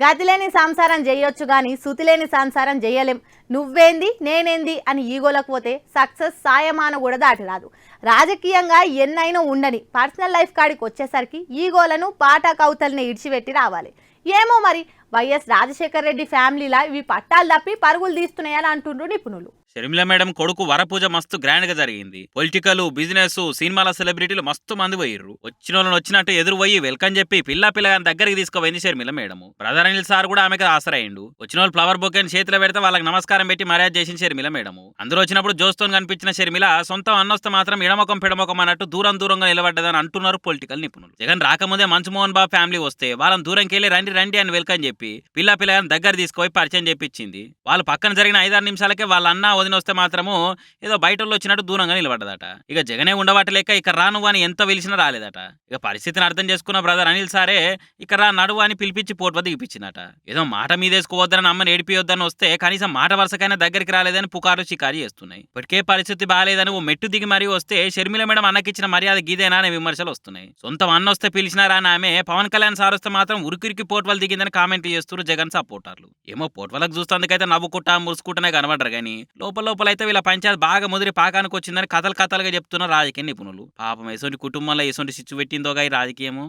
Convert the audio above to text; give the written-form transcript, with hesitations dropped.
గతిలేని సంసారం చేయొచ్చు కానీ సుతిలేని సంసారం చేయలేం. నువ్వేంది నేనేంది అని ఈగోలకు పోతే సక్సెస్ సాయమాన కూడా దాటి రాదు. రాజకీయంగా ఎన్నైనా ఉండని పర్సనల్ లైఫ్ కాడికి వచ్చేసరికి ఈగోలను పాట కౌతల్ని ఇడిచిపెట్టి రావాలి. ఏమో మరి వైఎస్ రాజశేఖర్ రెడ్డి ఫ్యామిలీలా ఇవి పట్టాలు తప్పి పరుగులు తీస్తున్నాయని అంటుండ్రు నిపుణులు. షర్మిల మేడం కొడుకు వరపూజ మస్తు గ్రాండ్ గా జరిగింది. పొలిటికల్, బిజినెస్, సినిమాల సెలబ్రిటీలు మస్తు మంది పోయిర్రు. వచ్చిన వాళ్ళని వచ్చినట్టు ఎదురు పోయి వెల్కమ్ చెప్పి పిల్లగాని దగ్గరికి తీసుకుపోయింది Sharmila madam. Brother Anil sir కూడా ఆమెకు ఆసరైండు. వచ్చిన వాళ్ళు ఫ్లవర్ బొకేని చేతిలో పెడితే వాళ్ళకి నమస్కారం పెట్టి మర్యాద చేసింది షర్మిల మేడం. అందరూ వచ్చినప్పుడు జోస్తో కనిపించిన షర్మిల సొంతం అన్నొస్తే మాత్రం ఇడమొకం పెడమొకం అన్నట్టు దూరంగా నిలబడ్డదని అంటున్నారు పొలిటికల్ నిపుణులు. జగన్ రాకముందే మంచుమోహన్ బాబు ఫ్యామిలీ వస్తే వాళ్ళని దూరంకి వెళ్ళి రండి అని వెల్కమ్ చెప్పి పిల్లగాని దగ్గర తీసుకుపోయి పరిచయం చేపించింది. వాళ్ళు పక్కన జరిగిన 5-6 నిమిషాలకే వాళ్ళ అన్న వదిన వస్తే మాత్రము ఏదో బయటలో వచ్చినట్టు దూరంగా నిలబడ్డదట. ఇక జగనే ఉండబట్టలేక ఇక్కడ రాను అని ఎంత వెలిసినా రాలేదట. ఇక పరిస్థితిని అర్థం చేసుకున్న బ్రదర్ అనిల్ సారే ఇక్కడ రా నడువు అని పిలిపించి పోటు దిగిపించినట. ఏదో మాట మీదేసుకోవద్దని అమ్మని ఏడిపియొద్దని వస్తే కనీసం మాట వరుసకైనా దగ్గరికి రాలేదని పుకారు షికారు చేస్తున్నాయి. ఇప్పటికే పరిస్థితి బాగాలేదని ఓ మెట్టు దిగి మరీ వస్తే షర్మిల మేడం అన్నకిచ్చిన మర్యాద గీదేనా అనే విమర్శలు వస్తున్నాయి. సొంతం అన్న వస్తే పిలిచినారా అని ఆమె పవన్ కళ్యాణ్ సార్ వస్తే మాత్రం ఉరికిరికి పోట్వల్ దిగిందని కామెంట్లు చేస్తున్నారు జగన్ సపోర్టర్లు. ఏమో పోట్వలకు చూస్తేందుకైతే నవ్వుకుంటా మురుసుకుంటూనే కనబడరు కానీ లోపల అయితే వీళ్ళ పంచాయత్ బాగా ముదిరి పాకానికి వచ్చిందని కథలుగా చెప్తున్నారు రాజకీయ నిపుణులు. పాపం ఎసొంటి కుటుంబంలో ఎసొంటి సిచ్చు పెట్టిందోగా ఈ రాజకీయము.